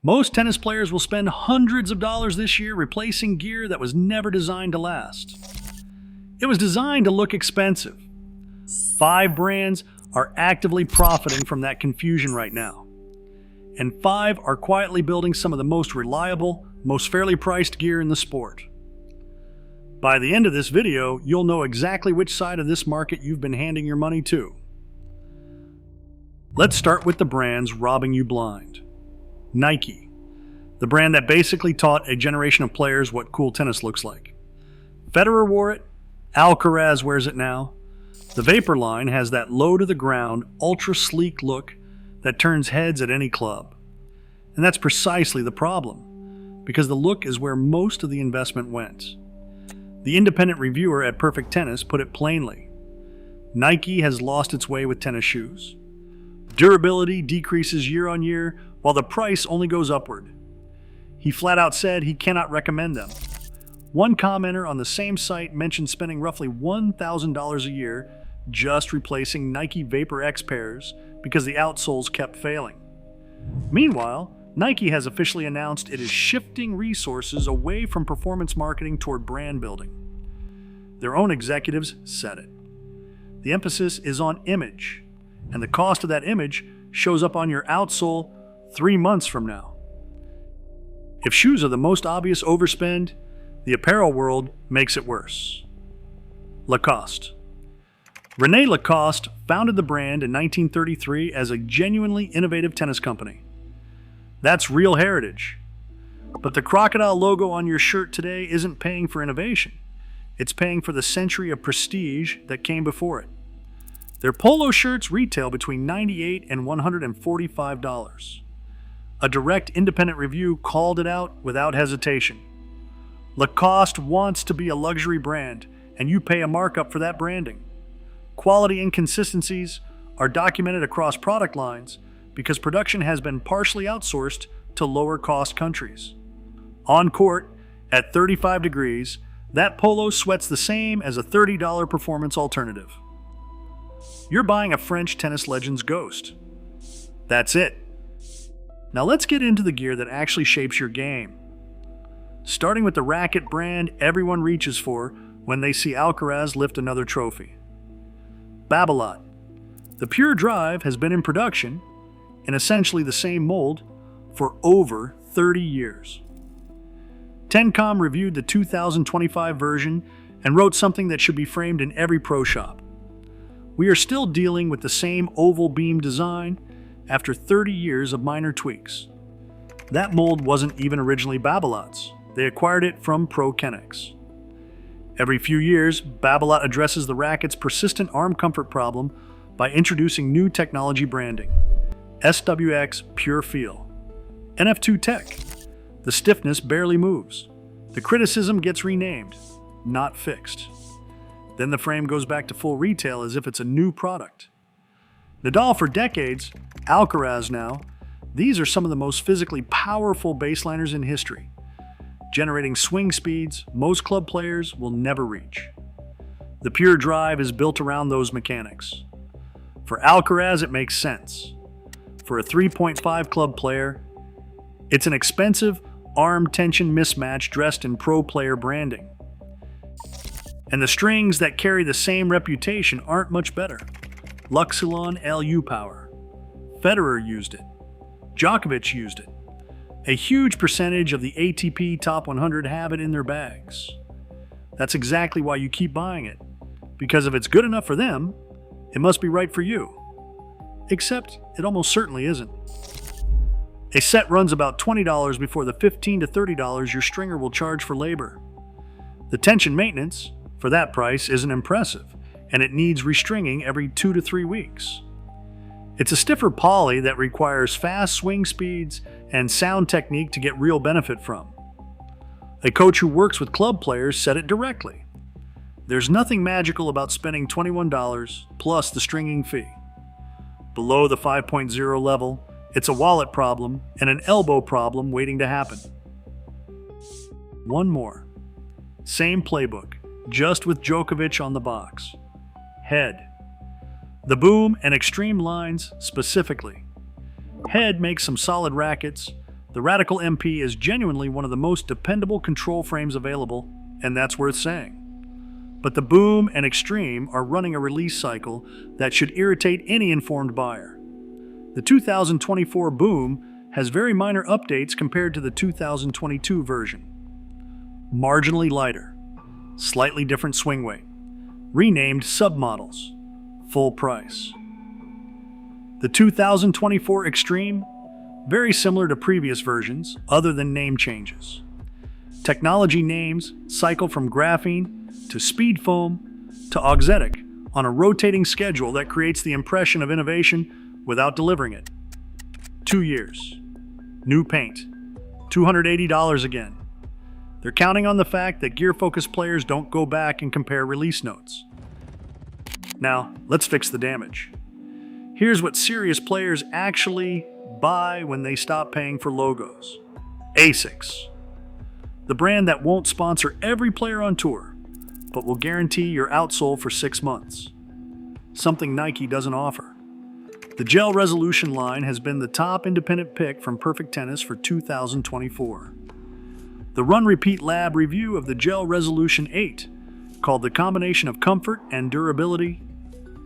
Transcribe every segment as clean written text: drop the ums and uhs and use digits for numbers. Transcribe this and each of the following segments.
Most tennis players will spend hundreds of dollars this year replacing gear that was never designed to last. It was designed to look expensive. 5 brands are actively profiting from that confusion right now. And 5 are quietly building some of the most reliable, most fairly priced gear in the sport. By the end of this video, you'll know exactly which side of this market you've been handing your money to. Let's start with the brands robbing you blind. Nike, the brand that basically taught a generation of players what cool tennis looks like. Federer wore it, Alcaraz wears it now. The Vapor line has that low-to-the-ground, ultra-sleek look that turns heads at any club. And that's precisely the problem, because the look is where most of the investment went. The independent reviewer at Perfect Tennis put it plainly. Nike has lost its way with tennis shoes. Durability decreases year on year, while the price only goes upward. He flat out said he cannot recommend them. One commenter on the same site mentioned spending roughly $1,000 a year just replacing Nike Vapor X pairs because the outsoles kept failing. Meanwhile, Nike has officially announced it is shifting resources away from performance marketing toward brand building. Their own executives said it. The emphasis is on image, and the cost of that image shows up on your outsole 3 months from now. If shoes are the most obvious overspend, the apparel world makes it worse. Lacoste. René Lacoste founded the brand in 1933 as a genuinely innovative tennis company. That's real heritage. But the crocodile logo on your shirt today isn't paying for innovation. It's paying for the century of prestige that came before it. Their polo shirts retail between $98 and $145. A direct independent review called it out without hesitation. Lacoste wants to be a luxury brand, and you pay a markup for that branding. Quality inconsistencies are documented across product lines because production has been partially outsourced to lower-cost countries. On court, at 35 degrees, that polo sweats the same as a $30 performance alternative. You're buying a French tennis legend's ghost. That's it. Now let's get into the gear that actually shapes your game. Starting with the racket brand everyone reaches for when they see Alcaraz lift another trophy. Babolat. The Pure Drive has been in production, in essentially the same mold, for over 30 years. Tencom reviewed the 2025 version and wrote something that should be framed in every pro shop. We are still dealing with the same oval beam design after 30 years of minor tweaks. That mold wasn't even originally Babolat's. They acquired it from Pro Kennex. Every few years, Babolat addresses the racket's persistent arm comfort problem by introducing new technology branding. SWX Pure Feel. NF2 Tech. The stiffness barely moves. The criticism gets renamed, not fixed. Then the frame goes back to full retail as if it's a new product. Nadal for decades, Alcaraz now, these are some of the most physically powerful baseliners in history, generating swing speeds most club players will never reach. The Pure Drive is built around those mechanics. For Alcaraz, it makes sense. For a 3.5 club player, it's an expensive arm tension mismatch dressed in pro player branding. And the strings that carry the same reputation aren't much better. Luxilon LU Power. Federer used it. Djokovic used it. A huge percentage of the ATP Top 100 have it in their bags. That's exactly why you keep buying it. Because if it's good enough for them, it must be right for you. Except it almost certainly isn't. A set runs about $20 before the $15 to $30 your stringer will charge for labor. The tension maintenance, for that price, isn't impressive, and it needs restringing every 2 to 3 weeks. It's a stiffer poly that requires fast swing speeds and sound technique to get real benefit from. A coach who works with club players said it directly. There's nothing magical about spending $21 plus the stringing fee. Below the 5.0 level, it's a wallet problem and an elbow problem waiting to happen. One more. Same playbook, just with Djokovic on the box. Head. The boom and extreme lines specifically. Head makes some solid rackets, The Radical MP is genuinely one of the most dependable control frames available, and that's worth saying. But the Boom and Extreme are running a release cycle that should irritate any informed buyer. The 2024 Boom has very minor updates compared to the 2022 version. Marginally lighter, slightly different swing weight, renamed submodels, full price. The 2024 Extreme, very similar to previous versions, other than name changes. Technology names cycle from graphene to speed foam to auxetic on a rotating schedule that creates the impression of innovation without delivering it. 2 years. New paint. $280 again. They're counting on the fact that gear-focused players don't go back and compare release notes. Now, let's fix the damage. Here's what serious players actually buy when they stop paying for logos. Asics. The brand that won't sponsor every player on tour, but will guarantee your outsole for 6 months. Something Nike doesn't offer. The Gel Resolution line has been the top independent pick from Perfect Tennis for 2024. The Run Repeat Lab review of the Gel Resolution 8 called the combination of comfort and durability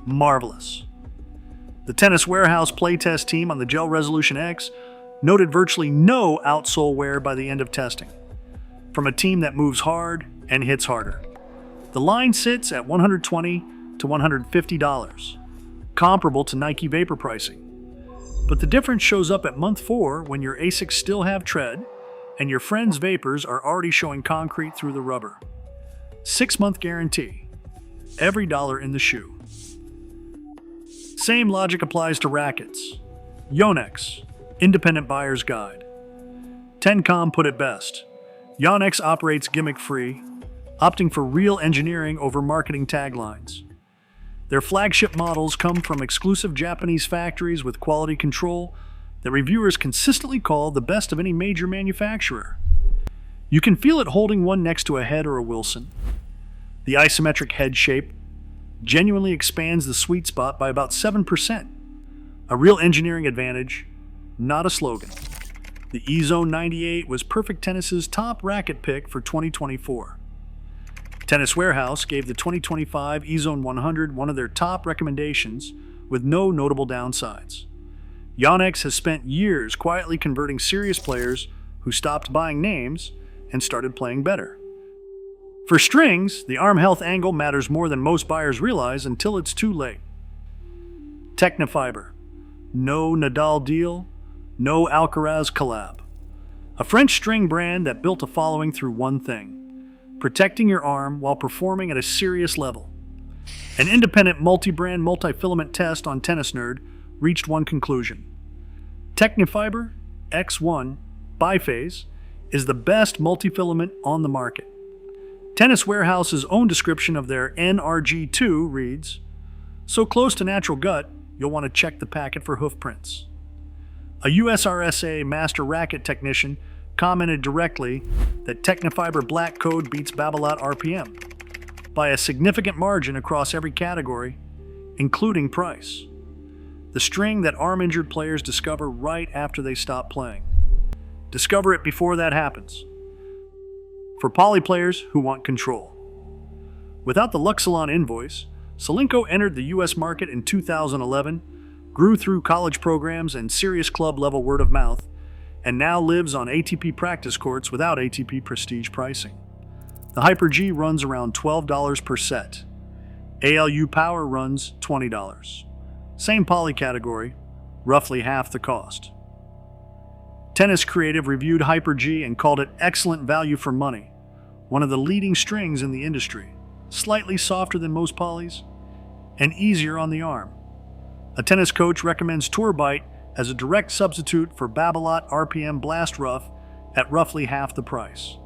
marvelous. The Tennis Warehouse playtest team on the Gel Resolution X noted virtually no outsole wear by the end of testing, from a team that moves hard and hits harder. The line sits at $120 to $150, comparable to Nike Vapor pricing. But the difference shows up at month 4 when your Asics still have tread and your friends' Vapors are already showing concrete through the rubber. 6-month guarantee. Every dollar in the shoe. Same logic applies to rackets. Yonex, Independent Buyer's Guide. Tencom put it best. Yonex operates gimmick-free, opting for real engineering over marketing taglines. Their flagship models come from exclusive Japanese factories with quality control that reviewers consistently call the best of any major manufacturer. You can feel it holding one next to a Head or a Wilson. The isometric head shape genuinely expands the sweet spot by about 7%. A real engineering advantage, not a slogan. The E-Zone 98 was Perfect Tennis's top racket pick for 2024. Tennis Warehouse gave the 2025 E-Zone 100 one of their top recommendations with no notable downsides. Yonex has spent years quietly converting serious players who stopped buying names and started playing better. For strings, the arm health angle matters more than most buyers realize until it's too late. Tecnifibre. No Nadal deal, no Alcaraz collab. A French string brand that built a following through one thing: protecting your arm while performing at a serious level. An independent multi-brand multi-filament test on Tennis Nerd reached one conclusion. Tecnifibre X1 Biphase is the best multi-filament on the market. Tennis Warehouse's own description of their NRG2 reads, "So close to natural gut, you'll want to check the packet for hoof prints." A USRSA master racket technician commented directly that Tecnifibre Black Code beats Babolat RPM by a significant margin across every category, including price. The string that arm-injured players discover right after they stop playing. Discover it before that happens. For poly players who want control. Without the Luxilon invoice, Solinco entered the U.S. market in 2011, grew through college programs and serious club-level word of mouth, and now lives on ATP practice courts without ATP prestige pricing. The Hyper G runs around $12 per set. ALU Power runs $20. Same poly category, roughly half the cost. Tennis Creative reviewed Hyper G and called it excellent value for money, one of the leading strings in the industry, slightly softer than most polys, and easier on the arm. A tennis coach recommends Tour Bite as a direct substitute for Babolat RPM Blast Rough at roughly half the price.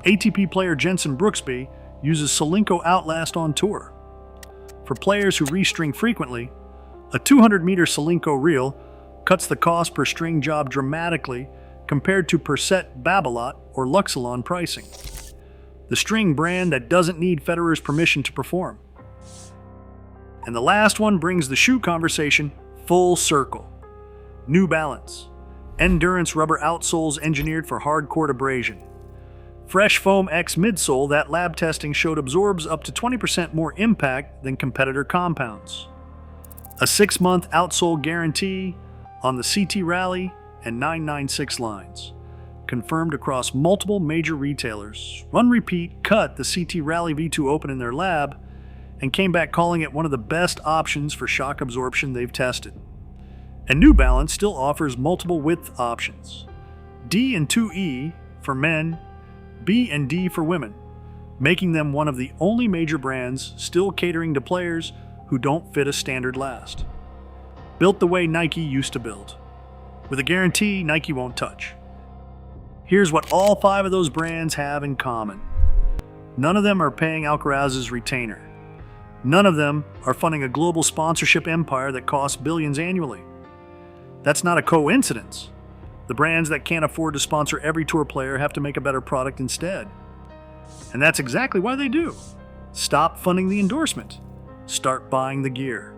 ATP player Jensen Brooksby uses Solinco Outlast on tour. For players who restring frequently, a 200-meter Solinco reel cuts the cost per string job dramatically compared to per set Babolat or Luxilon pricing. The string brand that doesn't need Federer's permission to perform. And the last one brings the shoe conversation full circle. New Balance. Endurance rubber outsoles engineered for hard court abrasion. Fresh Foam X midsole that lab testing showed absorbs up to 20% more impact than competitor compounds. A 6-month outsole guarantee on the CT Rally and 996 lines. Confirmed across multiple major retailers. Run Repeat cut the CT Rally V2 open in their lab and came back calling it one of the best options for shock absorption they've tested. And New Balance still offers multiple width options. D and 2E for men, B and D for women, making them one of the only major brands still catering to players who don't fit a standard last. Built the way Nike used to build. With a guarantee Nike won't touch. Here's what all 5 of those brands have in common. None of them are paying Alcaraz's retainer. None of them are funding a global sponsorship empire that costs billions annually. That's not a coincidence. The brands that can't afford to sponsor every tour player have to make a better product instead. And that's exactly why they do. Stop funding the endorsement. Start buying the gear.